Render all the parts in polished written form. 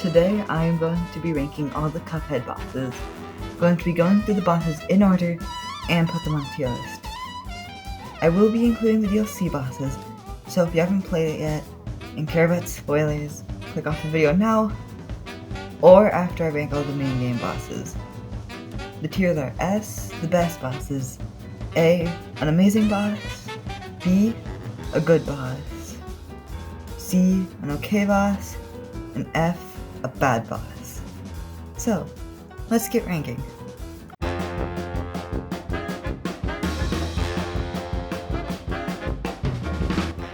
today I am going to be ranking all the Cuphead bosses. I'm going to be going through the bosses in order and put them on the tier list. I will be including the DLC bosses, so if you haven't played it yet and care about spoilers, click off the video now or after I rank all the main game bosses. The tiers are S, the best bosses, A, an amazing boss, B, a good boss, C, an okay boss, and F, a bad boss. So, let's get ranking.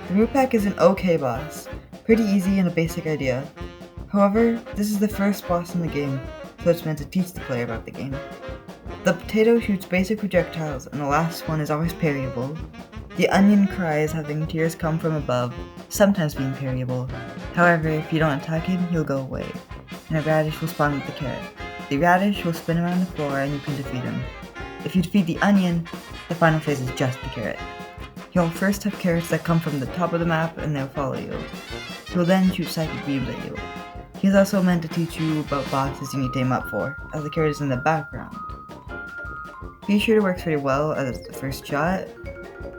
The Rook Pack is an okay boss, pretty easy and a basic idea. However, this is the first boss in the game, so it's meant to teach the player about the game. The potato shoots basic projectiles, and the last one is always parryable. The onion cries having tears come from above, sometimes being parryable. However, if you don't attack him, he'll go away, and a radish will spawn with the carrot. The radish will spin around the floor and you can defeat him. If you defeat the onion, the final phase is just the carrot. He'll first have carrots that come from the top of the map and they'll follow you. He will then shoot psychic beams at you. He is also meant to teach you about bosses you need to aim up for, as the carrot is in the background. Pea Shooter works pretty well as the first shot,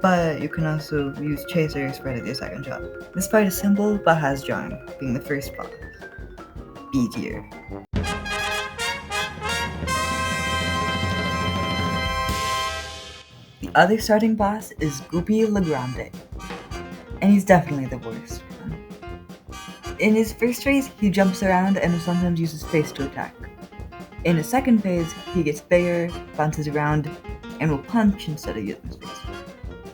but you can also use Chaser spread as your second shot. This fight is simple but has charm, being the first boss. B tier. The other starting boss is Goopy le Grande, and he's definitely the worst one. In his first phase, he jumps around and will sometimes use his face to attack. In his second phase, he gets bigger, bounces around, and will punch instead of using his face.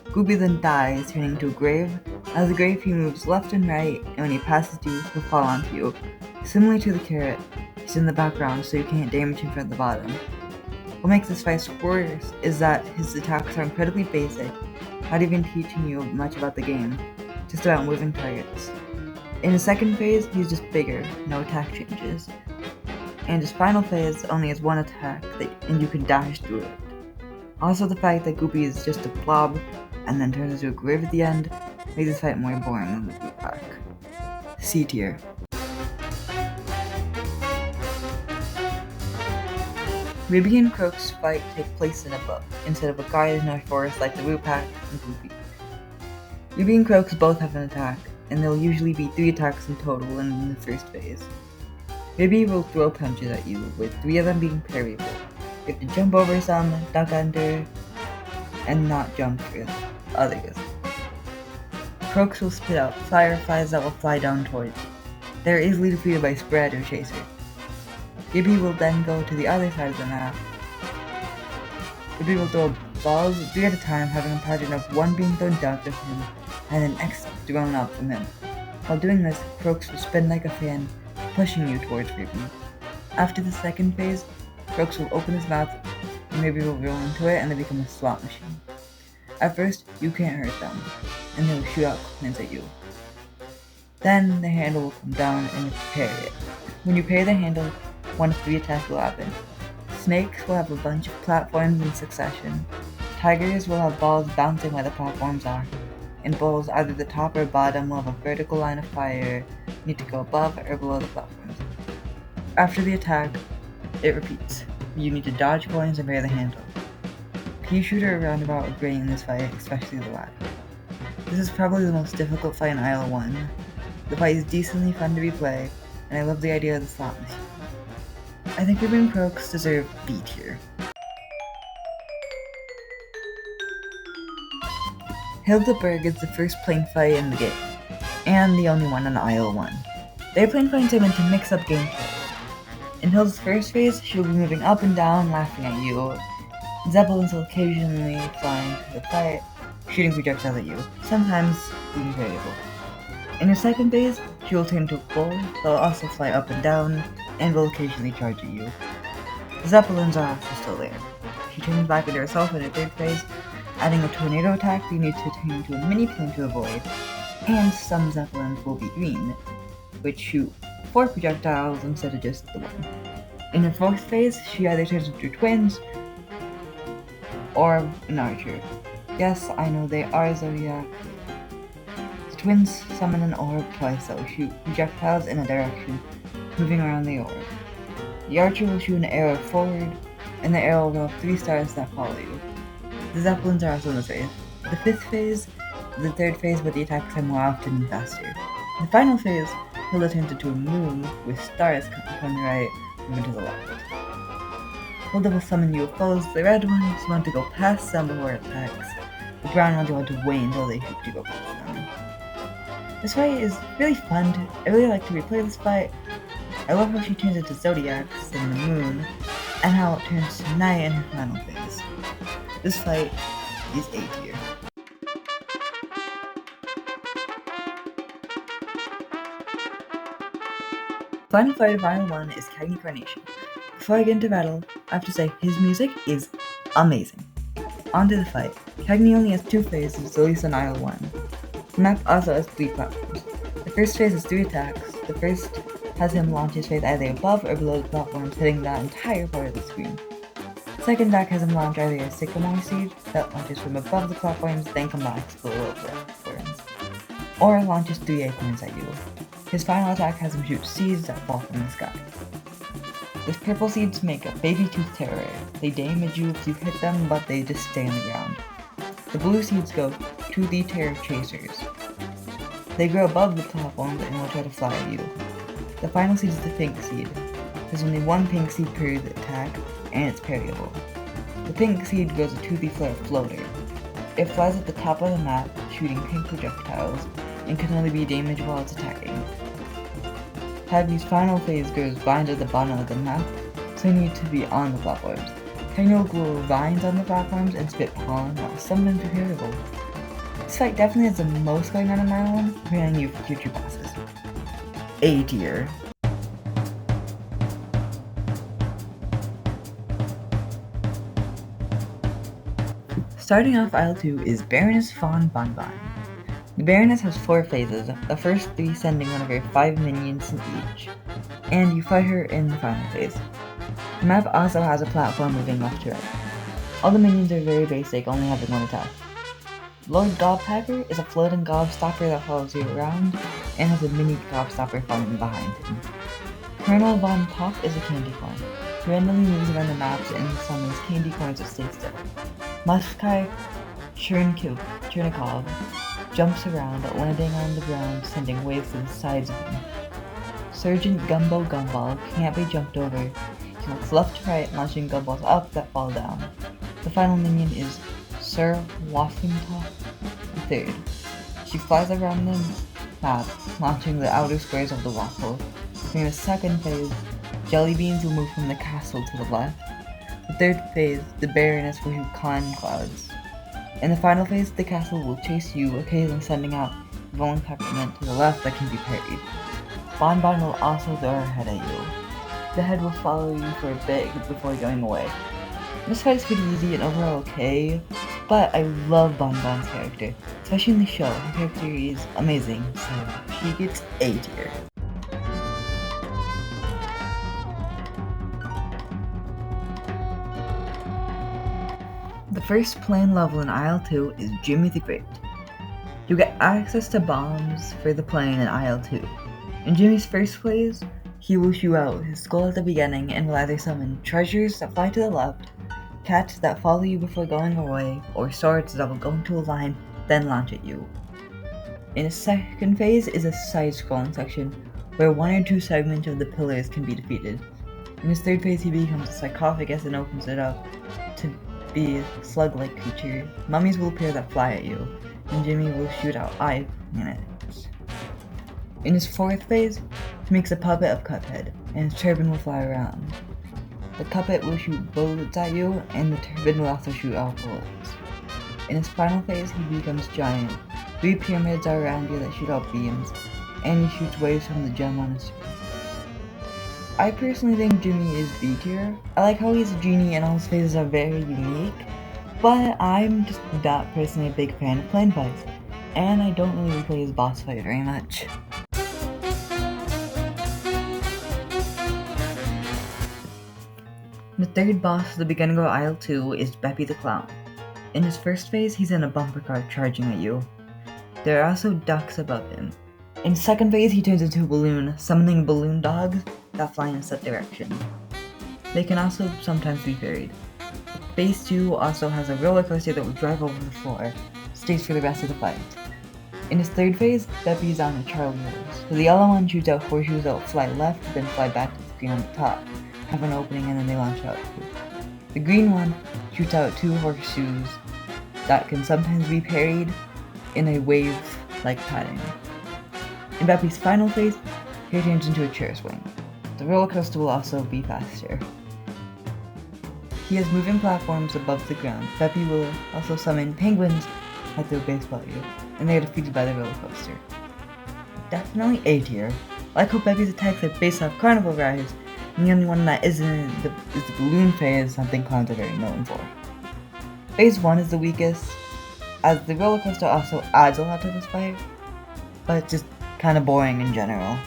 Goopy then dies, turning into a grave. As a grave, he moves left and right, and when he passes you, he'll fall onto you. Similar to the carrot, he's in the background so you can't damage him from the bottom. What makes this fight worse is that his attacks are incredibly basic, not even teaching you much about the game, just about moving targets. In his second phase, he's just bigger, no attack changes. And his final phase only has one attack, and you can dash through it. Also, the fact that Goopy is just a blob and then turns into a grave at the end makes this fight more boring than the Rook Pack. C tier. Ribby and Croaks' fight takes place in a book, instead of a garden or forest like the Rook Pack and Goopy. Ribby and Croaks both have an attack, and there will usually be 3 attacks in total in the first phase. Ribby will throw punches at you, with 3 of them being parryable. You have to jump over some, duck under, and not jump for others. Croaks will spit out fireflies that will fly down towards you. They are easily defeated by Spread or Chaser. Ribby will then go to the other side of the map. Ribby will throw balls 3 at a time, having a pattern of 1 being thrown down to him, and then X thrown up from him. While doing this, Croaks will spin like a fan, pushing you towards Ribby. After the second phase, Croaks will open his mouth, and Ribby will roll into it and they become a slot machine. At first, you can't hurt them, and they will shoot out coins at you. Then the handle will come down and you parry it. When you parry the handle, 1 of 3 attacks will happen. Snakes will have a bunch of platforms in succession. Tigers will have balls bouncing where the platforms are. And bulls, either the top or bottom, will have a vertical line of fire. You need to go above or below the platforms. After the attack, it repeats. You need to dodge coins and parry the handle. Pea Shooter or Roundabout are great in this fight, especially the latter. This is probably the most difficult fight in Isle 1. The fight is decently fun to replay, and I love the idea of the slot machine. I think Ribby and Croaks deserve B tier. Hilda Berg is the first plane fight in the game, and the only one on Isle 1. Their plane fights are meant to mix up gameplay. In Hilda's first phase, she will be moving up and down, laughing at you. Zeppelins will occasionally fly into the fight, shooting projectiles at you, sometimes being variable. In her second phase, she will turn into a bull, that will also fly up and down, and will occasionally charge at you. The Zeppelins are also still there. She turns back into herself in her third phase, adding a tornado attack you need to turn into a mini plane to avoid, and some Zeppelins will be green, which shoot 4 projectiles instead of just the 1. In her fourth phase, she either turns into twins or an archer. Yes, I know they are Zodiac. The twins summon an orb twice that will shoot projectiles in a direction, moving around the orb. The archer will shoot an arrow forward, and the arrow will go up 3 stars that follow you. The zeppelins are also in this phase. The 5th phase is the 3rd phase, but the attacks are more often and faster. In the final phase, Hilda turns into a moon with stars coming from the right, moving to the left. Hilda will summon UFOs. The red ones want to go past them before it attacks. The brown ones want to wait until they shoot to go past them. This fight is really fun. I really like to replay this fight. I love how she turns into zodiacs and the moon, and how it turns to night in her final phase. This fight is A tier. Final fight of Aisle 1 is Cagney Carnation. Before I get into battle, I have to say his music is amazing. On to the fight. Cagney only has 2 phases, at least on Aisle 1. The map also has 3 platforms. The first phase has 3 attacks. The first has him launch his phase either above or below the platforms, hitting that entire part of the screen. The second attack has him launch either a sycamore seed that launches from above the platforms, then comes back below the platforms, or launches 3 acorns at you. His final attack has him shoot seeds that fall from the sky. The purple seeds make a baby tooth terror. They damage you if you hit them, but they just stay on the ground. The blue seeds go to the terror chasers. They grow above the platforms and will try to fly at you. The final seed is the pink seed. There's only 1 pink seed per attack, and it's parryable. The pink seed goes to the floater. It flies at the top of the map, shooting pink projectiles, and can only be damaged while it's attacking. Cagney's final phase grows vines at the bottom of the map, so you need to be on the platforms. Cagney will grow vines on the platforms and spit pollen, while some of them are parryable. This fight definitely has the most going on in my one, preparing you for future bosses. A tier. Starting off Aisle 2 is Baroness Von Bon Bon. The Baroness has 4 phases, the first 3 sending one of her 5 minions in each, and you fight her in the final phase. The map also has a platform moving left to right. All the minions are very basic, only having 1 attack. Lord Gobpacker is a floating gobstopper that follows you around, and has a mini gobstopper following behind him. Colonel Von Pop is a candy corn. He randomly moves around the maps and summons candy corns that stay still. Muskai Chernikov jumps around, landing on the ground, sending waves to the sides of him. Sergeant Gumbo Gumball can't be jumped over. He looks left to right, launching gumballs up that fall down. The final minion is Sir Waffingtop III. She flies around the map, launching the outer squares of the waffle. During the second phase, jelly beans will move from the castle to the left. The third phase, the Baroness will shoot cotton clouds. In the final phase, the castle will chase you, occasionally sending out rolling peppermint to the left that can be parried. Bon Bon will also throw her head at you. The head will follow you for a bit before going away. This fight is pretty easy and overall okay, but I love Bon Bon's character, especially in the show. Her character is amazing, so she gets A tier. The first plane level in Aisle 2 is Djimmi the Great. You get access to bombs for the plane in Aisle 2. In Djimmi's first phase, he will shoot out his skull at the beginning and will either summon treasures that fly to the left, cats that follow you before going away, or swords that will go into a line, then launch at you. In his second phase is a side-scrolling section, where 1 or 2 segments of the pillars can be defeated. In his third phase he becomes a sarcophagus and opens it up to be a slug-like creature. Mummies will appear that fly at you, and Djimmi will shoot out eye planets. In his fourth phase, he makes a puppet of Cuphead, and his turban will fly around. The puppet will shoot bullets at you, and the turban will also shoot out bullets. In his final phase, he becomes giant. 3 pyramids are around you that shoot out beams, and he shoots waves from the gem on his screen. I personally think Djimmi is B tier. I like how he's a genie and all his phases are very unique, but I'm just not personally a big fan of plane fights, and I don't really play his boss fight very much. The third boss at the beginning of Aisle 2 is Beppi the Clown. In his first phase, he's in a bumper car charging at you. There are also ducks above him. In his second phase, he turns into a balloon, summoning balloon dogs, that fly in a set direction. They can also sometimes be parried. Phase 2 also has a roller coaster that will drive over the floor, stays for the rest of the fight. In his third phase, Beppi is on a Charlie horse. So the yellow one shoots out horseshoes that will fly left, then fly back to the screen on the top, have an opening, and then they launch out. The green one shoots out 2 horseshoes that can sometimes be parried in a wave-like pattern. In Beppi's final phase, he turns into a chair swing. The roller coaster will also be faster. He has moving platforms above the ground. Beppi will also summon penguins at their base value, and they are defeated by the roller coaster. Definitely A tier. I like how Beppi's attacks are based off carnival rides, and the only one that isn't is the balloon phase, something clowns are very known for. Phase 1 is the weakest, as the roller coaster also adds a lot to this fight, but it's just kinda boring in general.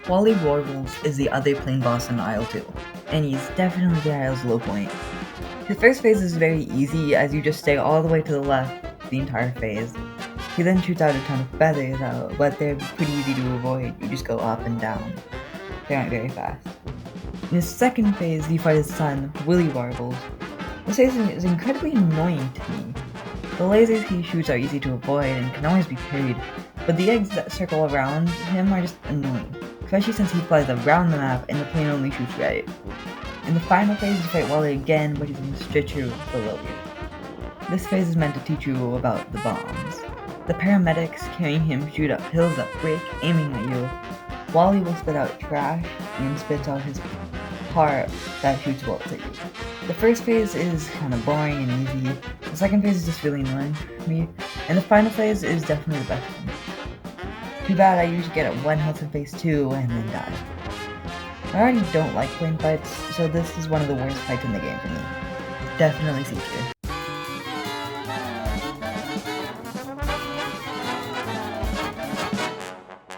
Wally Warbles is the other plane boss in Aisle 2, and he's definitely the Aisle's low point. His first phase is very easy, as you just stay all the way to the left the entire phase. He then shoots out a ton of feathers out, but they're pretty easy to avoid, you just go up and down. They aren't very fast. In his second phase, you fight his son, Wally Warbles. This phase is incredibly annoying to me. The lasers he shoots are easy to avoid and can always be parried, but the eggs that circle around him are just annoying, especially since he flies around the map and the plane only shoots right. In the final phase, you fight Wally again, but he's in the stretcher below you. This phase is meant to teach you about the bombs. The paramedics carrying him shoot up hills that break, aiming at you. Wally will spit out trash and spits out his part that shoots bullets at you. The first phase is kind of boring and easy. The second phase is just really annoying for me, and the final phase is definitely the best one. Too bad I usually get at 1 health in phase 2 and then die. I already don't like plane fights, so this is one of the worst fights in the game for me. Definitely C tier.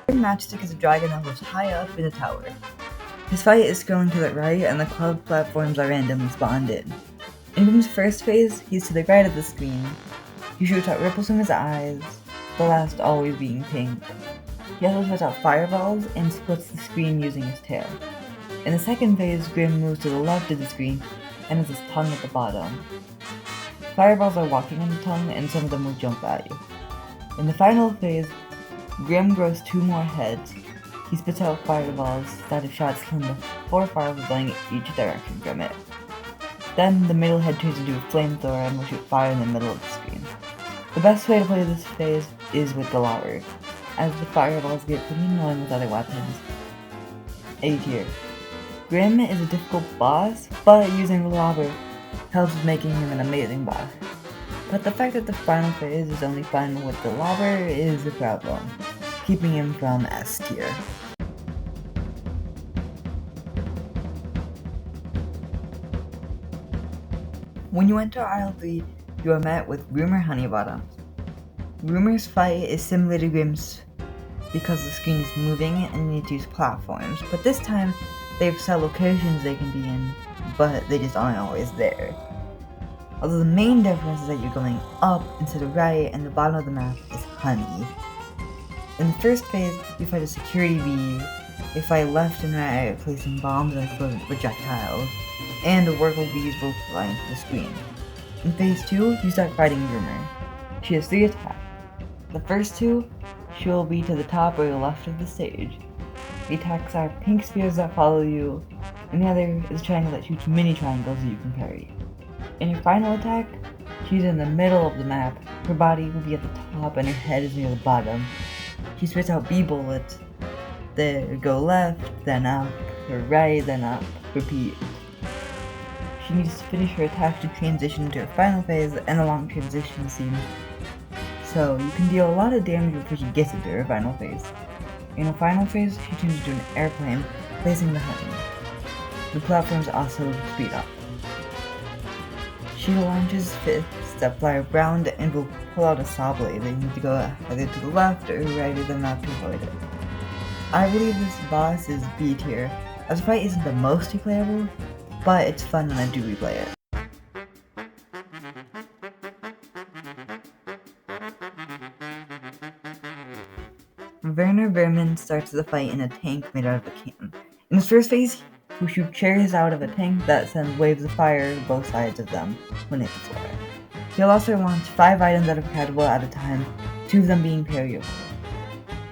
Matchstick is a dragon that lives high up in a tower. His fight is scrolling to the right, and the club platforms are randomly spawned in. In his first phase, he's to the right of the screen. He shoots out ripples from his eyes, the last always being pink. He also puts out fireballs and splits the screen using his tail. In the second phase, Grim moves to the left of the screen and has his tongue at the bottom. Fireballs are walking on the tongue, and some of them will jump at you. In the final phase, Grim grows 2 more heads. He spits out fireballs that have shots from the 4 fireballs going each direction from it. Then the middle head turns into a flamethrower and will shoot fire in the middle of the screen. The best way to play this phase is with the lobber, as the fireballs get pretty annoying with other weapons. A tier. Grim is a difficult boss, but using the lobber helps with making him an amazing boss. But the fact that the final phase is only fun with the lobber is a problem, keeping him from S tier. When you enter Aisle 3, you are met with Rumor Honeybottoms. Rumor's fight is similar to Grim's because the screen is moving and you need to use platforms, but this time they have set locations they can be in, but they just aren't always there. Although the main difference is that you're going up instead of right, and the bottom of the map is honey. In the first phase, you fight a security bee. They fight left and right, placing bombs and exploding projectiles, and the worker bees will fly into the screen. In phase 2, you start fighting Rumor. She has 3 attacks. The first 2, she will be to the top or the left of the stage. The attacks are pink spears that follow you, and the other is a triangle that shoots mini triangles that you can parry. In her final attack, she's in the middle of the map. Her body will be at the top and her head is near the bottom. She spits out bee bullets. They go left, then up, or right, then up, repeat. She needs to finish her attack to transition into her final phase and a long transition scene. So you can deal a lot of damage before she gets into her final phase. In her final phase, she turns into an airplane, placing the honey. The platforms also speed up. She launches fists that fly around and will pull out a saw blade. They need to go either to the left or right of the map to avoid it. I believe this boss is B tier, as the fight isn't the most replayable, but it's fun when I do replay it. Werner Berman starts the fight in a tank made out of a can. In his first phase, he'll shoot cherries out of a tank that sends waves of fire to both sides of them when they hit the floor. He'll also launch 5 items out of a catapult at a time, 2 of them being parryable.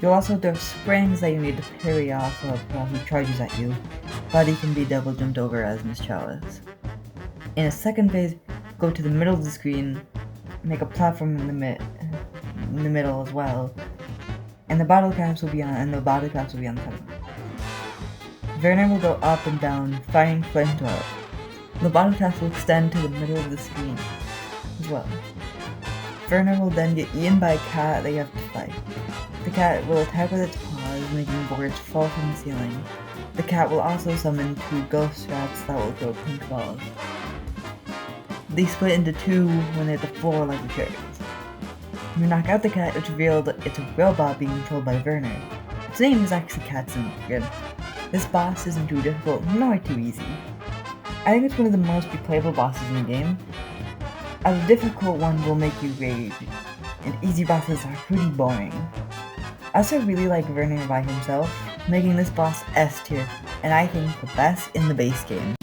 You'll also throw springs that you need to parry off of while he charges at you, but he can be double jumped over as Miss Chalice. In a second phase, go to the middle of the screen, make a platform in the middle as well, and the bottle caps will be on the top. Werner will go up and down, firing flamethrowers. The bottle caps will extend to the middle of the screen as well. Werner will then get eaten by a cat that you have to fight. The cat will attack with its paws, making boards fall from the ceiling. The cat will also summon 2 ghost rats that will throw pink balls. They split into 2 when they hit the floor like the cherries. When you knock out the cat, it's revealed it's a robot being controlled by Werner. Its name is actually Katzenberg. This boss isn't too difficult, nor too easy. I think it's one of the most replayable bosses in the game, as a difficult one will make you rage, and easy bosses are pretty boring. I also really like Werner by himself, making this boss S tier, and I think the best in the base game.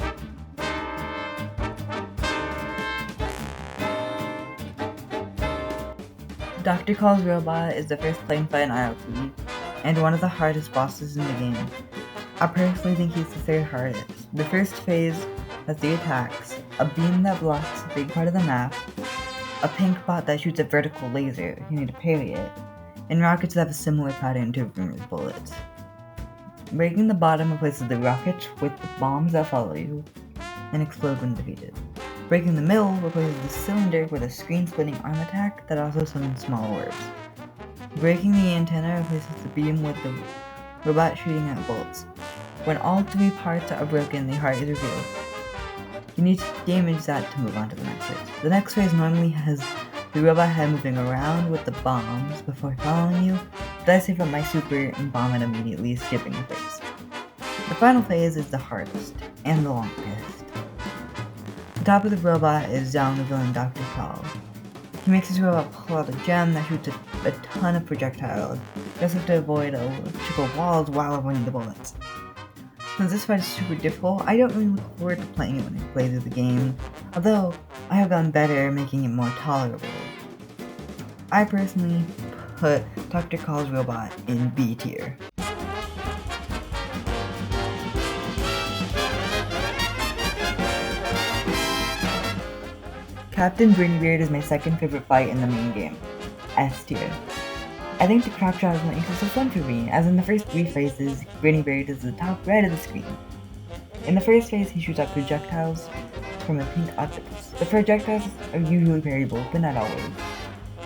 Dr. Kahl's robot is the first plane fight in ILP, and one of the hardest bosses in the game. I personally think he's the 3rd hardest. The first phase has 3 attacks, a beam that blocks a big part of the map, a pink bot that shoots a vertical laser, you need to parry it, and rockets that have a similar pattern to Werner's bullets. Breaking the bottom replaces the rockets with the bombs that follow you and explode when defeated. Breaking the middle replaces the cylinder with a screen-splitting arm attack that also summons small orbs. Breaking the antenna replaces the beam with the robot shooting at bullets. When all 3 parts are broken, the heart is revealed. You need to damage that to move on to the next phase. The next phase normally has the robot head moving around with the bombs before following you, but I save up my super and bomb it immediately, skipping the phase. The final phase is the hardest, and the longest. The top of the robot is down the villain Dr. Kahl. He makes his robot pull out a gem that shoots a ton of projectiles. You also have to avoid electrical walls while avoiding the bullets. Since this fight is super difficult, I don't really look forward to playing it when I play through the game, although I have gotten better, making it more tolerable. I personally put Dr. Kahl's robot in B tier. Captain Brineybeard is my 2nd favorite fight in the main game, S tier. I think the crop shot is what makes it so fun for me, as in the first 3 phases, Brineybeard is the top right of the screen. In the first phase, he shoots out projectiles from a pink octopus. The projectiles are usually parryable, but not always.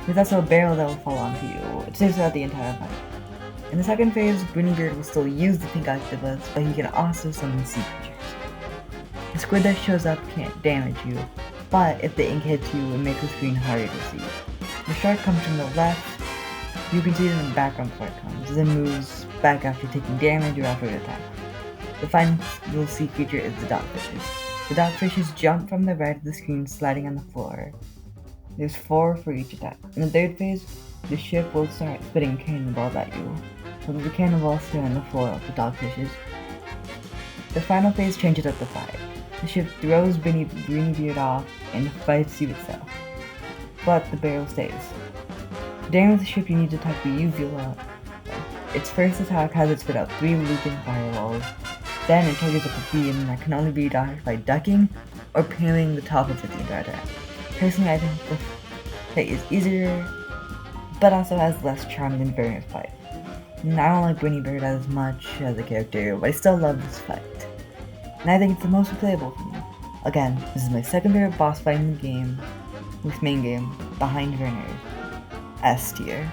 There's also a barrel that will fall onto you, it saves out the entire fight. In the second phase, Brineybeard will still use the pink octopus, but he can also summon sea creatures. The squid that shows up can't damage you, but if the ink hits you, it makes the screen harder to see. The shark comes from the left. You can see it in the background before it comes, then moves back after taking damage or after an attack. The final sea creature is the dogfishes. The dogfishes jump from the right of the screen, sliding on the floor. There's 4 for each attack. In the 3rd phase, the ship will start spitting cannonballs at you, so the cannonballs stay on the floor of the dogfishes. The final phase changes up the fight. The ship throws Brineybeard off and fights you itself, but the barrel stays. To damage the ship, you need to attack the UV. Its first attack has it spit out 3 looping fireballs. Then it charges up a beam that can only be dodged by ducking or parrying the top of it the entire time. Personally, I think the fight is easier, but also has less charm than Werner's fight. And I don't like Brineybeard as much as a character, but I still love this fight. And I think it's the most replayable for me. Again, this is my 2nd favorite boss fight in the game, with main game, behind Werner's. S tier.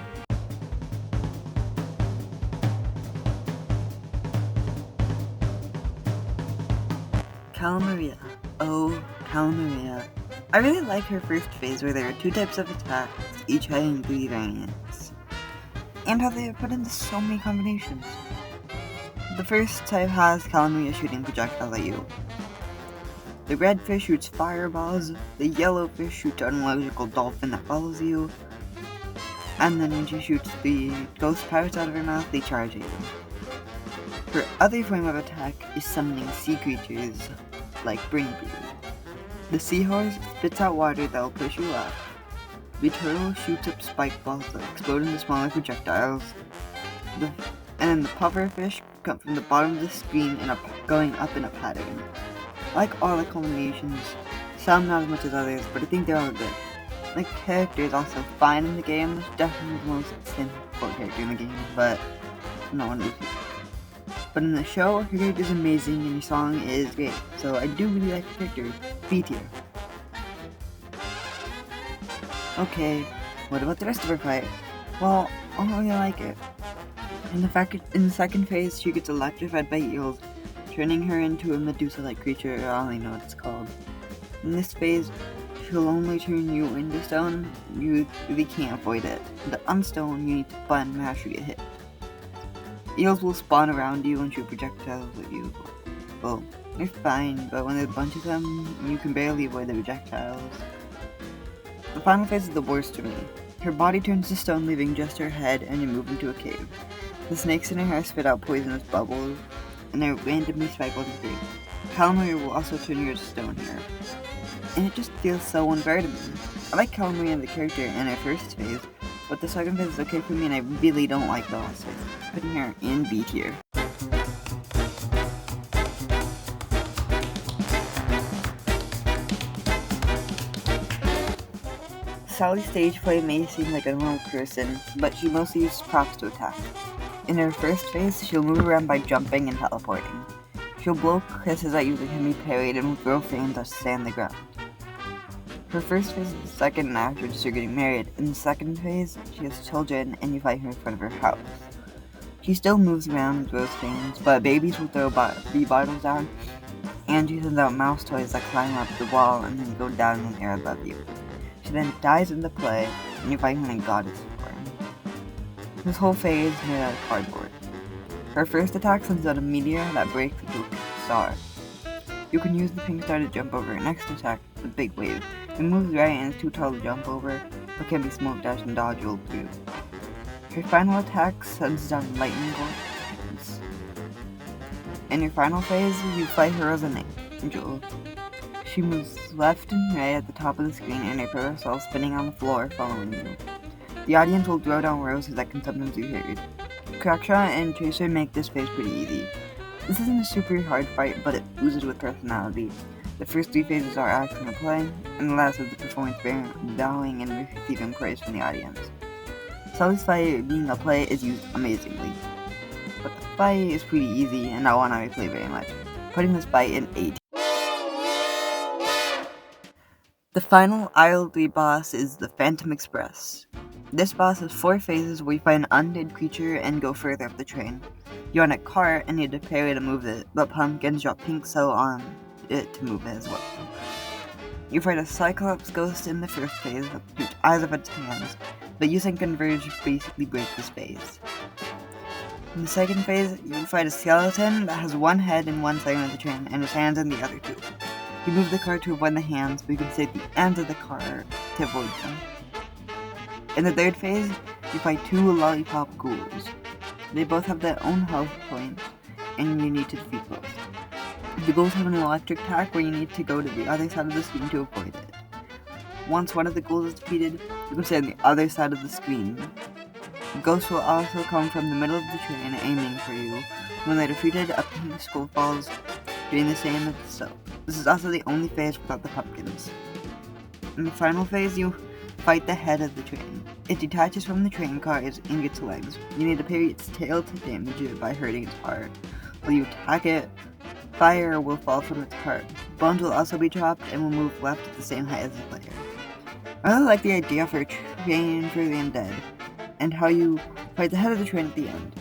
Kahl Maria. Oh, Kahl Maria. I really like her first phase where there are 2 types of attacks, each having 3 variants. And how they are put into so many combinations. The first type has Kahl Maria shooting projectiles at you. The red fish shoots fireballs, the yellow fish shoots an electrical dolphin that follows you, and then when she shoots the ghost pirates out of her mouth, they charge at you. Her other form of attack is summoning sea creatures like Brineybeard. The seahorse spits out water that will push you up. The turtle shoots up spike balls that explode into smaller projectiles. And the pufferfish come from the bottom of the screen and going up in a pattern. I like all the combinations, some not as much as others, but I think they're all good. The character is also fine in the game, definitely the most simple character in the game, but no one loses. But in the show, her character is amazing and her song is great, so I do really like her character. B tier. Okay, what about the rest of her fight? Well, I don't really like it. In the second phase, she gets electrified by eels, turning her into a Medusa-like creature. I don't really know what it's called. In this phase, she'll only turn you into stone. You really can't avoid it. To unstone, you need to button mash or get hit. Eels will spawn around you and shoot projectiles at you. Well, they're fine, but when there's a bunch of them, you can barely avoid the projectiles. The final phase is the worst for me. Her body turns to stone, leaving just her head, and you move into a cave. The snakes in her hair spit out poisonous bubbles, and they randomly spike all through. Calamari will also turn you to stone here. And it just feels so unfair to me. I like Calamari and the character in her first phase, but the second phase is okay for me and I really don't like the last phase. Putting her in B tier. Sally's Stageplay may seem like a normal person, but she mostly uses props to attack. In her first phase, she'll move around by jumping and teleporting. She'll blow kisses at you that can be parried and will throw fans that stay on the ground. Her first phase is the second after just her getting married. In the second phase, she has children and you fight her in front of her house. She still moves around and throws fans, but babies will throw bee bottles down, and she sends out mouse toys that climb up the wall and then go down in the air above you. She then dies in the play, and you fight her in a goddess form. This whole phase is made out of cardboard. Her first attack sends out a meteor that breaks into a pink star. You can use the pink star to jump over her next attack, the big wave. It moves right and is too tall to jump over, but can be smoke dashed and dodged through. Her final attack sends down lightning bolts. In your final phase, you fight her as an angel. She moves left and right at the top of the screen and her parasol spinning on the floor following you. The audience will throw down roses that can sometimes be heard. Crackshot and Tracer make this phase pretty easy. This isn't a super hard fight, but it oozes with personality. The first three phases are action and play, and the last is the performance bowing and receiving praise from the audience. Sally's fight being a play is used amazingly, but the fight is pretty easy and not one I replay very much, putting this fight in 8. The final Isle 3 boss is the Phantom Express. This boss has 4 phases where you fight an undead creature and go further up the train. You're on a cart and need to parry to move it, but pumpkins drop pink cell on it to move it as well. You fight a Cyclops ghost in the first phase that shoots eyes of its hands, but using Converge basically breaks the phase. In the second phase, you fight a skeleton that has one head in one segment of the train and his hands in the other two. You move the cart to avoid the hands, but you can save the ends of the cart to avoid them. In the third phase, you fight 2 lollipop ghouls. They both have their own health points, and you need to defeat both. The ghouls have an electric attack where you need to go to the other side of the screen to avoid it. Once one of the ghouls is defeated, you can stay on the other side of the screen. Ghosts will also come from the middle of the train aiming for you. When they're defeated, a pink skull falls, doing the same as the soap. This is also the only phase without the pumpkins. In the final phase, you fight the head of the train. It detaches from the train cars and gets legs. You need to parry its tail to damage it by hurting its heart. While you attack it, fire will fall from its heart. Bones will also be dropped and will move left at the same height as the player. I really like the idea for a train for the undead, and how you fight the head of the train at the end.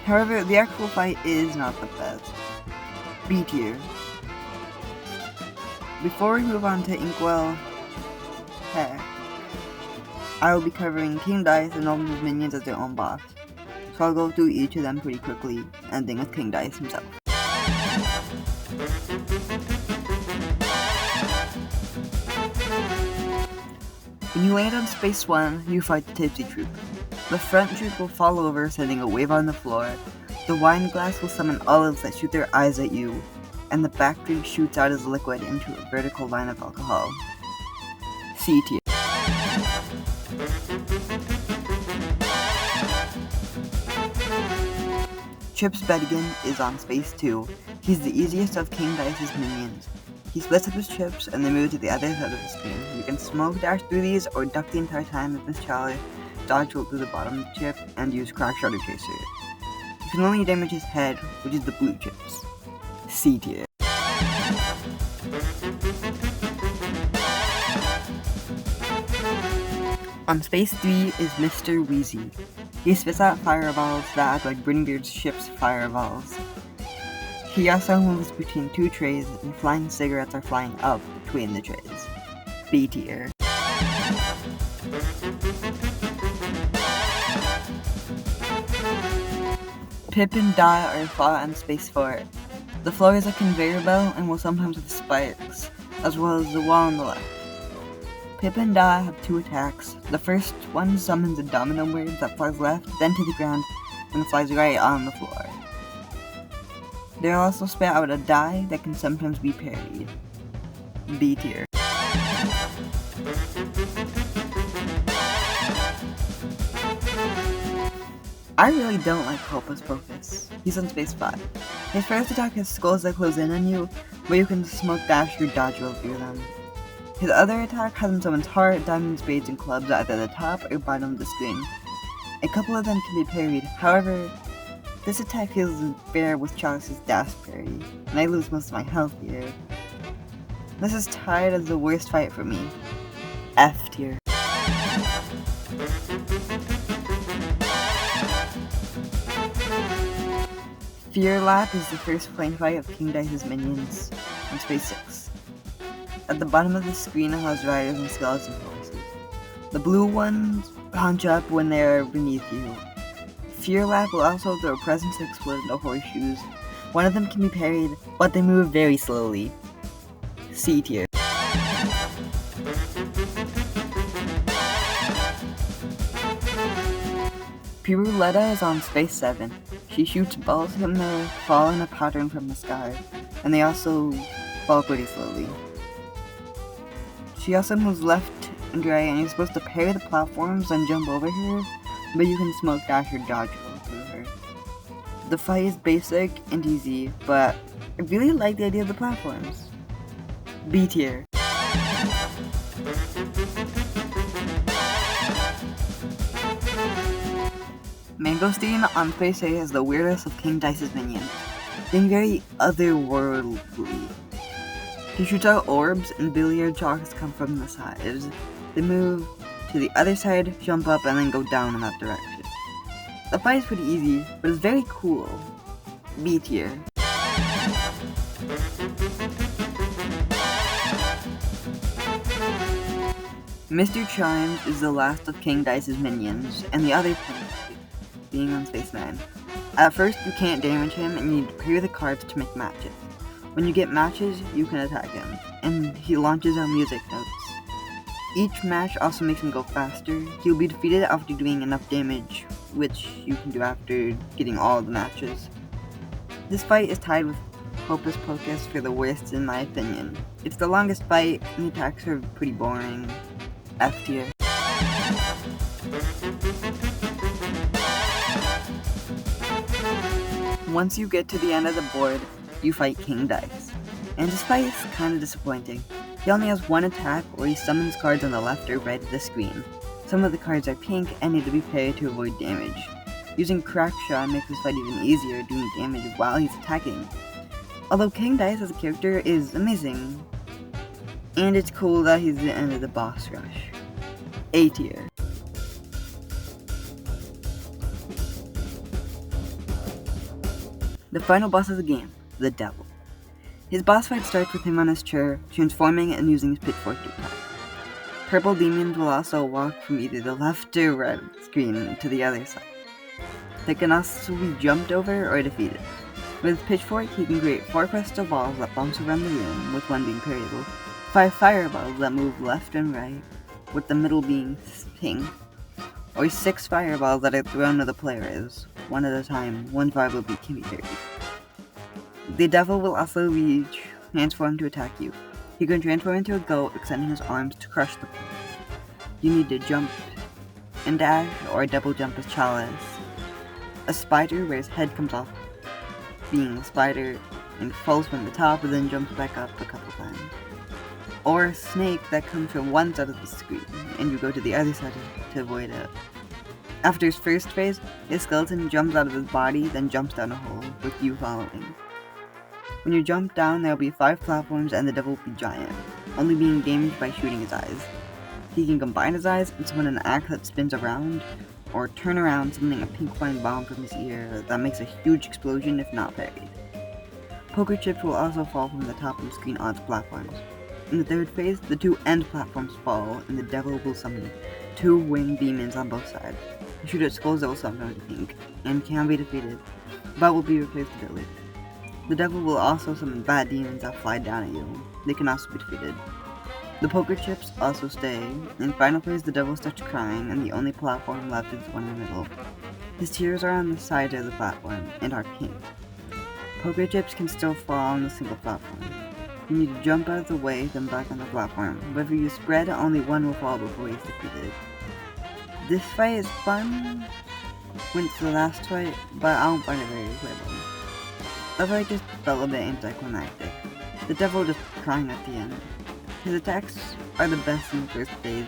However, the actual fight is not the best. B tier. Before we move on to Inkwell Heck, I will be covering King Dice and all of his minions as their own boss, so I'll go through each of them pretty quickly, ending with King Dice himself. When you land on Space 1, you fight the Tipsy Troop. The front troop will fall over, sending a wave on the floor. The wine glass will summon olives that shoot their eyes at you, and the back drink shoots out as liquid into a vertical line of alcohol. C tier. Chip's Bettigan is on space 2. He's the easiest of King Dice's minions. He splits up his chips and they move to the other side of the screen. You can smoke dash through these or duck the entire time with Miss Charlie, dodge roll through the bottom of the chip, and use Crack Shot or Chaser. You can only damage his head, which is the blue chips. C tier. On space 3 is Mr. Wheezy. He spits out fireballs that act like Brineybeard's ship's fireballs. He also moves between two trays, and flying cigarettes are flying up between the trays. B tier. Pip and Dot are fought on Space 4. The floor is a conveyor belt and will sometimes have spikes, as well as the wall on the left. Pip and Dot have two attacks. The first one summons a domino bird that flies left, then to the ground, and flies right on the floor. They'll also spit out a die that can sometimes be parried. B tier. I really don't like Hocus Pocus. He's on space 5. His first attack has skulls that close in on you, but you can smoke dash or dodge roll through them. His other attack has him summons heart, diamond, spades, and clubs at either the top or bottom of the screen. A couple of them can be parried, however, this attack feels unfair with Chalice's dash parry, and I lose most of my health here. This is tied as the worst fight for me. F tier. Fear Lap is the first plane fight of King Dice's minions on Space 6. At the bottom of the screen it has riders and skeleton horses. The blue ones punch up when they are beneath you. Fear Lap will also throw presents to explode into horseshoes. One of them can be parried, but they move very slowly. C tier. Piruletta is on Space 7. She shoots balls from the fall in a pattern from the sky, and they also fall pretty slowly. She also moves left and right, and you're supposed to parry the platforms and jump over her, but you can smoke dash or dodge roll through her. The fight is basic and easy, but I really like the idea of the platforms. B tier. Mangosteen on Space 8 is the weirdest of King Dice's minions, being very otherworldly. He shoots out orbs and billiard chalks come from the sides. They move to the other side, jump up, and then go down in that direction. The fight is pretty easy, but it's very cool. B tier. Mr. Chimes is the last of King Dice's minions, and the other planet, being on Space 9. At first, you can't damage him, and you need to parry the cards to make matches. When you get matches, you can attack him, and he launches out music notes. Each match also makes him go faster. He'll be defeated after doing enough damage, which you can do after getting all the matches. This fight is tied with Hocus Pocus for the worst in my opinion. It's the longest fight, and the attacks are pretty boring. F tier. Once you get to the end of the board, you fight King Dice. And this fight is kinda disappointing. He only has one attack where he summons cards on the left or right of the screen. Some of the cards are pink and need to be parried to avoid damage. Using Crack Shot makes this fight even easier, doing damage while he's attacking. Although King Dice as a character is amazing, and it's cool that he's the end of the boss rush. A tier. The final boss of the game, the Devil. His boss fight starts with him on his chair, transforming and using his pitchfork to attack. Purple demons will also walk from either the left or right of the screen to the other side. They can also be jumped over or defeated. With his pitchfork, he can create 4 crystal balls that bounce around the room, with one being parryable, 5 fireballs that move left and right, with the middle being pink, or 6 fireballs that are thrown to the players, one at a time. One fireball can be parried. The devil will also be transformed to attack you. He can transform into a goat, extending his arms to crush the player. You need to jump and dash, or double jump as Chalice. A spider where his head comes off being a spider and falls from the top and then jumps back up a couple times. Or a snake that comes from one side of the screen and you go to the other side to avoid it. After his first phase, his skeleton jumps out of his body, then jumps down a hole, with you following. When you jump down, there will be 5 platforms and the devil will be giant, only being damaged by shooting his eyes. He can combine his eyes and summon an axe that spins around, or turn around summoning a pink flying bomb from his ear that makes a huge explosion if not parried. Poker chips will also fall from the top of the screen onto platforms. In the third phase, the 2 end platforms fall and the devil will summon 2 winged demons on both sides. Shoot at skulls that will sometimes pink and can be defeated, but will be replaced with ability. The devil will also summon bad demons that fly down at you. They can also be defeated. The poker chips also stay. In final phase, the devil starts crying, and the only platform left is one in the middle. His tears are on the sides of the platform and are pink. Poker chips can still fall on the single platform. You need to jump out of the way, then back on the platform. But if you spread, only one will fall before he's defeated. This fight is fun when it's the last fight, but I don't find it very playable. The fight just felt a bit anticlimactic. The devil just crying at the end. His attacks are the best in the first phase,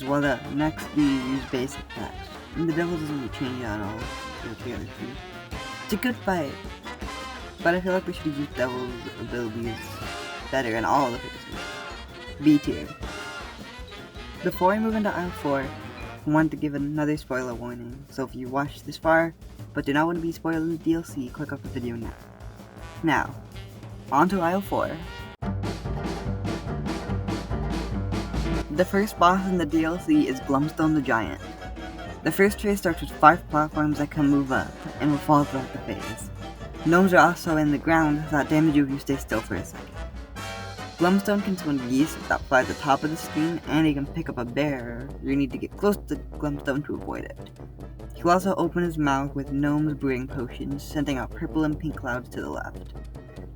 while the next you use basic attacks, and the devil doesn't really change at all with the other 2. It's a good fight, but I feel like we should use devil's abilities better in all the phases. B tier. Before I move into aisle 4, I want to give another spoiler warning, so if you watched this far, but do not want to be spoiled in the DLC, click off the video now. Now, on to aisle 4. The first boss in the DLC is Glumstone the Giant. The first phase starts with 5 platforms that can move up, and will fall throughout the phase. Gnomes are also in the ground that damage you if you stay still for a second. Glumstone can summon yeast that fly at the top of the screen, and he can pick up a bear. You need to get close to Glumstone to avoid it. He will also open his mouth with gnomes brewing potions, sending out purple and pink clouds to the left.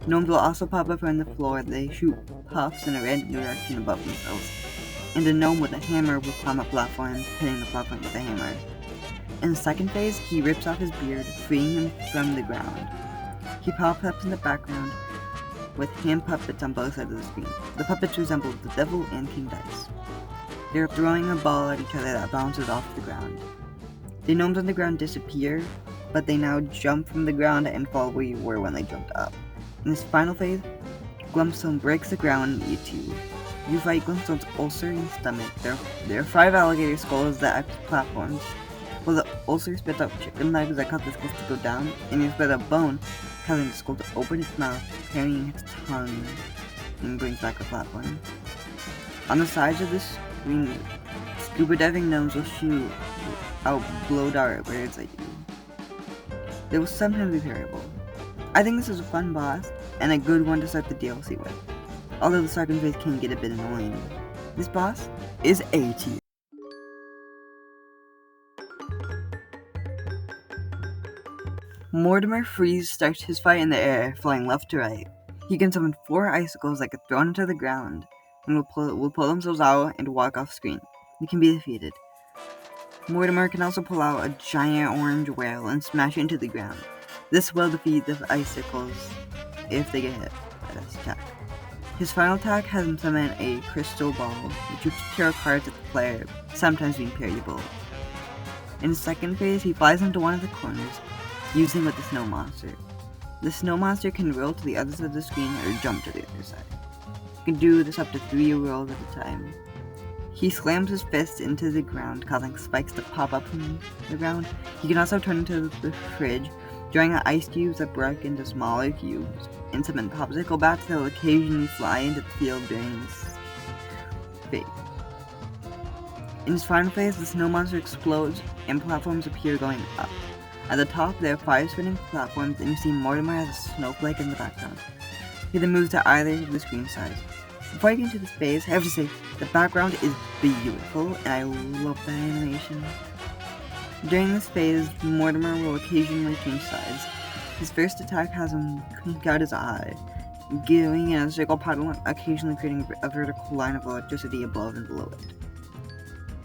Gnomes will also pop up from the floor. They shoot puffs in a random direction above themselves. And a gnome with a hammer will climb up platforms, hitting the platform with a hammer. In the second phase, he rips off his beard, freeing him from the ground. He pops up in the background with hand puppets on both sides of the screen. The puppets resemble the devil and King Dice. They are throwing a ball at each other that bounces off the ground. The gnomes on the ground disappear, but they now jump from the ground and fall where you were when they jumped up. In this final phase, Glumstone breaks the ground and eats you. You fight Glumstone's ulcer and stomach. There are 5 alligator skulls that act as platforms. While the ulcer spits out chicken legs that cause the skulls to go down, and you spit out bone, causing the skull to open its mouth, carrying its tongue, and brings back a platform. On the sides of this screen, scuba diving gnomes will shoot out blow dart birds at you. They will sometimes be parryable. I think this is a fun boss, and a good one to start the DLC with, although the second phase can get a bit annoying. This boss is A tier. Mortimer Freeze starts his fight in the air, flying left to right. He can summon 4 icicles that get thrown into the ground, and will pull themselves out and walk off screen. They can be defeated. Mortimer can also pull out a giant orange whale and smash it into the ground. This will defeat the icicles if they get hit by this attack. His final attack has him summon a crystal ball, which shoots tarot cards at the player, sometimes being parryable. In the second phase, he flies into one of the corners, using with the snow monster. The snow monster can roll to the other side of the screen or jump to the other side. You can do this up to 3 rolls at a time. He slams his fist into the ground, causing spikes to pop up from the ground. He can also turn into the fridge, drawing out ice cubes that break into smaller cubes, and summon popsicle bats that will occasionally fly into the field during this phase. In his final phase, the snow monster explodes, and platforms appear going up. At the top, there are 5 spinning platforms, and you see Mortimer as a snowflake in the background. He then moves to either of the screen sides. Before I get into this phase, I have to say, the background is beautiful, and I love that animation. During this phase, Mortimer will occasionally change sides. His first attack has him clink out his eye, giving a circle pattern, occasionally creating a vertical line of electricity above and below it.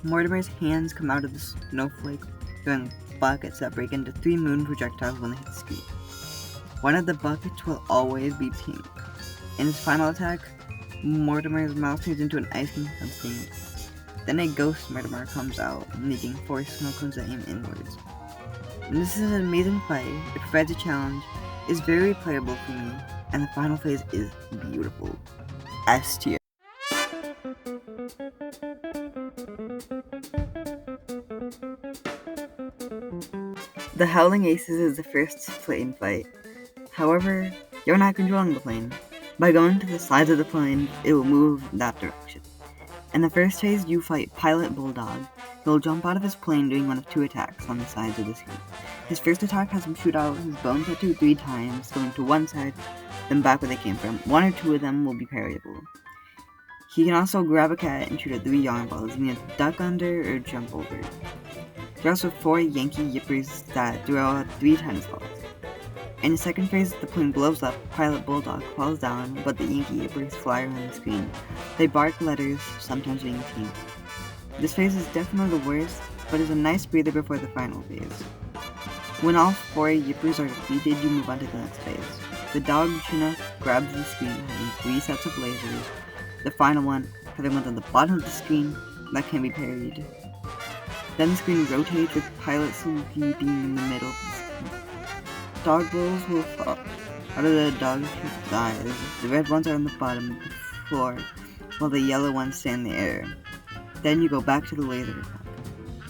Mortimer's hands come out of the snowflake, throwing buckets that break into 3 moon projectiles when they hit the screen. One of the buckets will always be pink. In his final attack, Mortimer's mouth turns into an ice cream stain. Then a ghost Mortimer comes out, making 4 snow cones that aim inwards. And this is an amazing fight, it provides a challenge, is very playable for me, and the final phase is beautiful. S tier. The Howling Aces is the first plane fight. However, you're not controlling the plane. By going to the sides of the plane, it will move that direction. In the first phase, you fight Pilot Bulldog. He'll jump out of his plane doing one of 2 attacks on the sides of the screen. His first attack has him shoot out his bone tattoo 3 times, going to one side, then back where they came from. 1 or 2 of them will be parryable. He can also grab a cat and shoot at 3 yarn balls. You can duck under or jump over. There are also 4 Yankee Yippers that throw out 3 tennis balls. In the second phase, the plane blows up, Pilot Bulldog falls down, but the Yankee Yippers fly around the screen. They bark letters, sometimes being pink. This phase is definitely the worst, but is a nice breather before the final phase. When all 4 Yippers are defeated, you move on to the next phase. The dog Chinook grabs the screen, having 3 sets of lasers. The final one, having ones on the bottom of the screen that can be parried. Then the screen rotates with Pilot Slinky being in the middle of the screen. Dog rolls will fall out of the dog's eyes. The red ones are on the bottom of the floor, while the yellow ones stay in the air. Then you go back to the laser attack.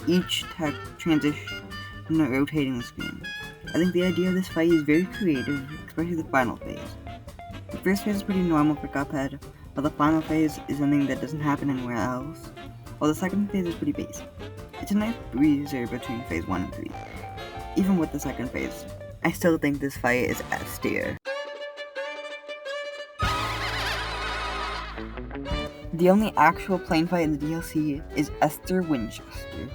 Each attack transition rotating the screen. I think the idea of this fight is very creative, especially the final phase. The first phase is pretty normal for Cuphead, while the final phase is something that doesn't happen anywhere else, while the second phase is pretty basic. It's a nice breezer between phase 1 and 3. Even with the second phase, I still think this fight is S tier. The only actual plane fight in the DLC is Esther Winchester.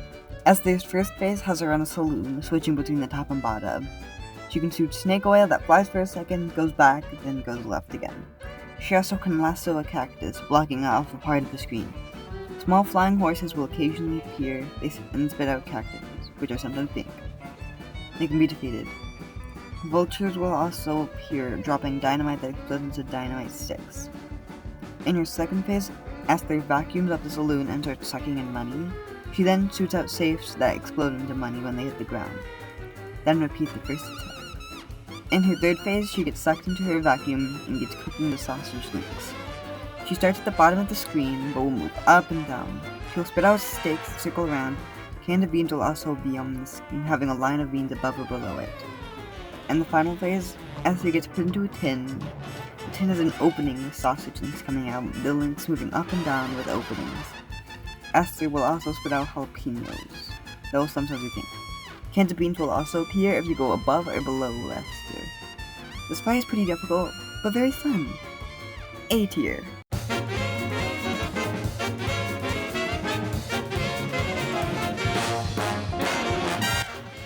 Esther's first phase has her on a saloon, switching between the top and bottom. She can shoot snake oil that flies for a second, goes back, then goes left again. She also can lasso a cactus, blocking off a part of the screen. Small flying horses will occasionally appear and spit out cactuses, which are sometimes pink. They can be defeated. Vultures will also appear, dropping dynamite that explodes into dynamite sticks. In her second phase, Esther vacuums up the saloon and starts sucking in money. She then shoots out safes that explode into money when they hit the ground. Then repeat the first attack. In her third phase, she gets sucked into her vacuum and gets cooked into sausage links. She starts at the bottom of the screen, but will move up and down. She'll spit out sticks that circle around. Canned beans will also be on the screen, having a line of beans above or below it. In the final phase, Esther gets put into a tin. The tin has an opening with sausage links coming out, the links moving up and down with openings. Esther will also spit out jalapenos, though sometimes we think. Canned beans will also appear if you go above or below Esther. This fight is pretty difficult, but very fun. A tier.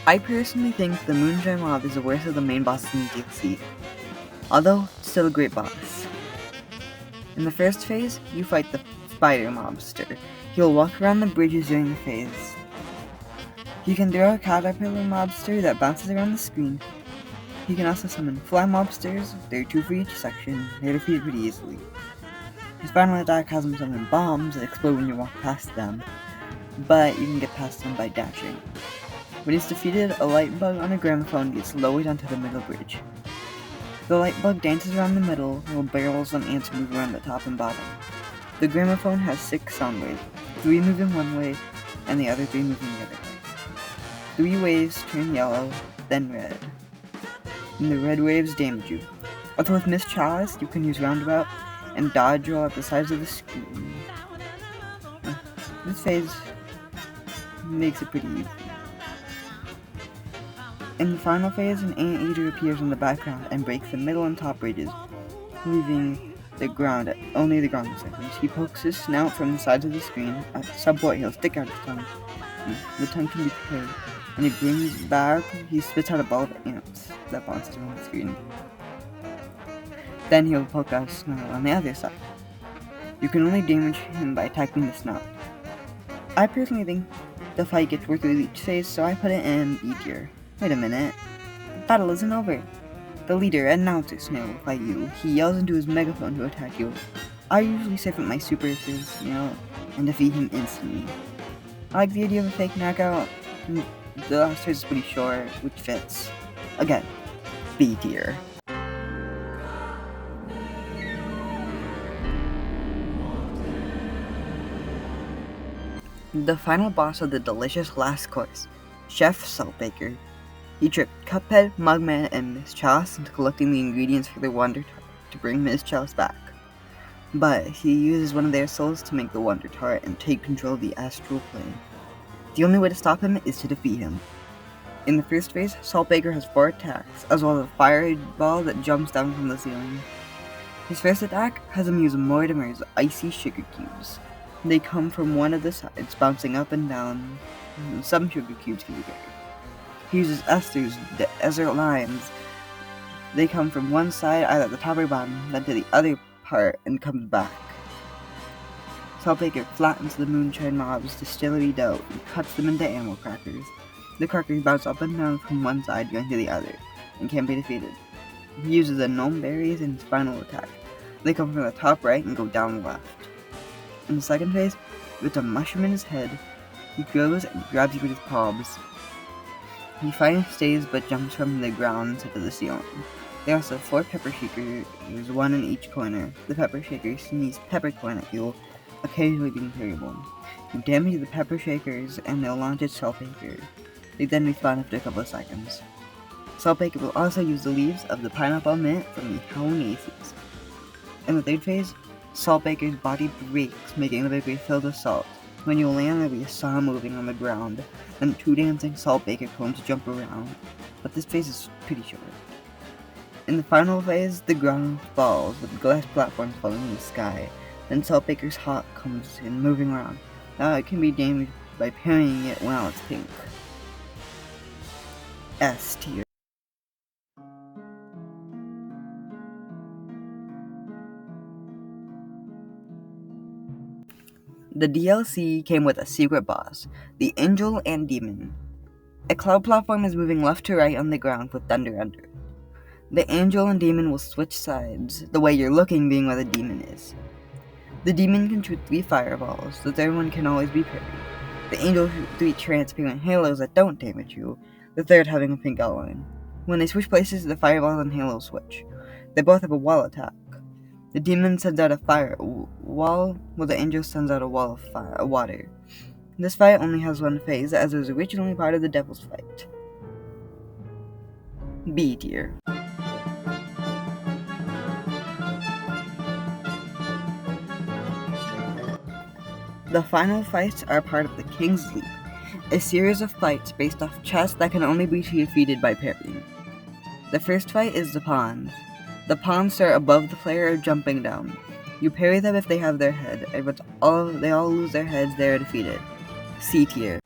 I personally think the Moonshine Mob is the worst of the main bosses in the DLC, although still a great boss. In the first phase, you fight the Spider Mobster. He'll walk around the bridges during the phase. He can throw a Caterpillar Mobster that bounces around the screen. He can also summon Fly Mobsters. There are 2 for each section. They're defeated pretty easily. His final attack has him summon bombs that explode when you walk past them, but you can get past them by dashing. When he's defeated, a light bug on a gramophone gets lowered onto the middle bridge. The light bug dances around the middle, while barrels and ants move around the top and bottom. The gramophone has 6 sound waves, 3 moving one way, and the other 3 moving the other way. 3 waves turn yellow, then red. And the red waves damage you. Although with Miss Chalice, you can use Roundabout and dodge roll at the sides of the screen. This phase makes it pretty easy. In the final phase, an anteater appears in the background and breaks the middle and top bridges, leaving only the ground seconds. He pokes his snout from the sides of the screen. At some point, he'll stick out his tongue. The tongue can be parried. When he brings back, he spits out a ball of ants that bounces around the screen. Then he'll poke out his snout on the other side. You can only damage him by attacking the snout. I personally think the fight gets worse with each phase, so I put it in B tier. Wait a minute. The battle isn't over. The leader announcer snail will fight you. He yells into his megaphone to attack you. I usually save up my super for snail and defeat him instantly. I like the idea of a fake knockout. The last phase is pretty short, which fits. Again, B tier. The final boss of the delicious last course, Chef Saltbaker. He tricked Cuphead, Mugman, and Miss Chalice into collecting the ingredients for their Wonder Tart to bring Miss Chalice back. But he uses one of their souls to make the Wonder Tart and take control of the astral plane. The only way to stop him is to defeat him. In the first phase, Saltbaker has 4 attacks, as well as a fireball that jumps down from the ceiling. His first attack has him use Mortimer's icy sugar cubes. They come from one of the sides, bouncing up and down. Some sugar cubes can be bigger. He uses Esther's desert limes. They come from one side, either at the top or bottom, then to the other part, and comes back. Saltbaker flattens the Moonshine Mob's distillery dough and cuts them into animal crackers. The crackers bounce up and down from one side going to the other, and can't be defeated. He uses the gnome berries in his final attack. They come from the top right and go down the left. In the second phase, with a mushroom in his head, he goes and grabs you with his palms. He finally stays but jumps from the ground to the ceiling. There are also 4 pepper shakers, 1 in each corner. The pepper shakers sneeze peppercorn at you, occasionally being variable. You damage the pepper shakers and they'll launch at Saltbaker. They then respawn after a couple of seconds. Saltbaker will also use the leaves of the pineapple mint from the Howling Aces. In the third phase, Saltbaker's body breaks, making the bakery filled with salt. When you land, there'll be a saw moving on the ground, and 2 dancing Saltbaker cones jump around, but this phase is pretty short. In the final phase, the ground falls, with glass platforms falling in the sky. Then Saltbaker's heart comes in, moving around. Now it can be damaged by parrying it while it's pink. S tier. The DLC came with a secret boss, the Angel and Demon. A cloud platform is moving left to right on the ground with thunder under it. The Angel and Demon will switch sides, the way you're looking being where the Demon is. The Demon can shoot 3 fireballs, the third one can always be parried. The Angel shoots 3 transparent halos that don't damage you, the third having a pink outline. When they switch places, the fireballs and halos switch. They both have a wall attack. The Demon sends out a fire wall, while the Angel sends out a wall of water. This fight only has 1 phase, as it was originally part of the Devil's Fight. B tier. The final fights are part of the King's Leap, a series of fights based off chests that can only be defeated by parrying. The first fight is the pawns. The pawns start above the player or jumping down. You parry them if they have their head, and once they all lose their heads, they are defeated. C tier.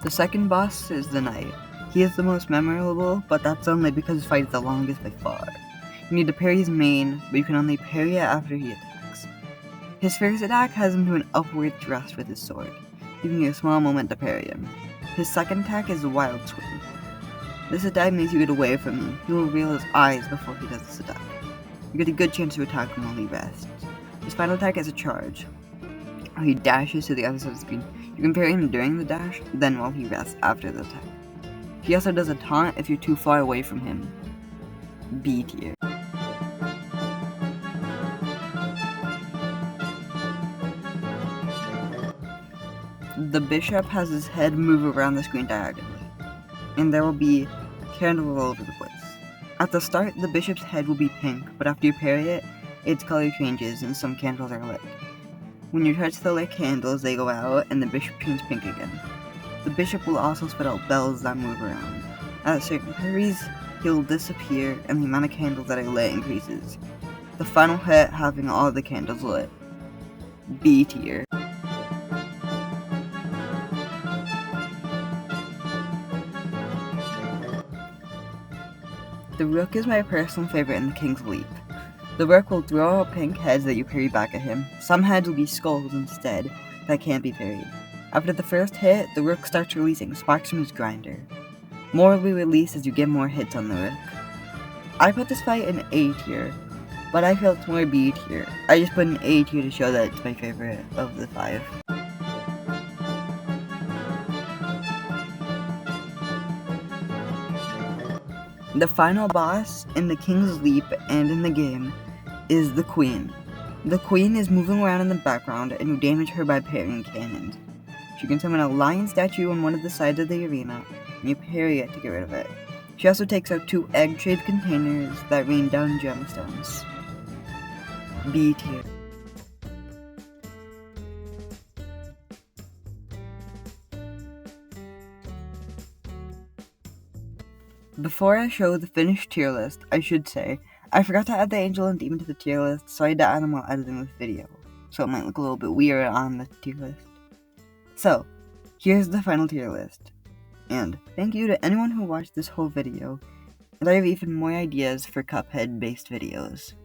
The second boss is the Knight. He is the most memorable, but that's only because his fight is the longest by far. You need to parry his main, but you can only parry it after he attacks. His first attack has him do an upward thrust with his sword, giving you a small moment to parry him. His second attack is the Wild Swing. This attack makes you get away from him. He will reveal his eyes before he does this attack. You get a good chance to attack him while he rests. His final attack is a charge. He dashes to the other side of the screen. You can parry him during the dash, then while he rests after the attack. He also does a taunt if you're too far away from him. B tier. The bishop has his head move around the screen diagonally, and there will be candles all over the place. At the start, the bishop's head will be pink, but after you parry it, its color changes and some candles are lit. When you touch the lit candles, they go out and the bishop turns pink again. The bishop will also spit out bells that move around. At certain parries, he'll disappear and the amount of candles that are lit increases. The final hit having all the candles lit. B tier. The Rook is my personal favorite in the King's Leap. The Rook will throw out pink heads that you parry back at him. Some heads will be skulls instead that can't be parried. After the first hit, the Rook starts releasing sparks from his grinder. More will be released as you get more hits on the Rook. I put this fight in A tier, but I feel it's more B tier. I just put an A tier to show that it's my favorite of the 5. The final boss in the King's Leap and in the game is the Queen. The Queen is moving around in the background and you damage her by parrying cannons. She can summon a lion statue on one of the sides of the arena and you parry it to get rid of it. She also takes out 2 egg-shaped containers that rain down gemstones. B tier. Before I show the finished tier list, I should say, I forgot to add the angel and demon to the tier list, so I had to add them while editing this video, so it might look a little bit weird on the tier list. So, here's the final tier list. And thank you to anyone who watched this whole video, and I have even more ideas for Cuphead based videos.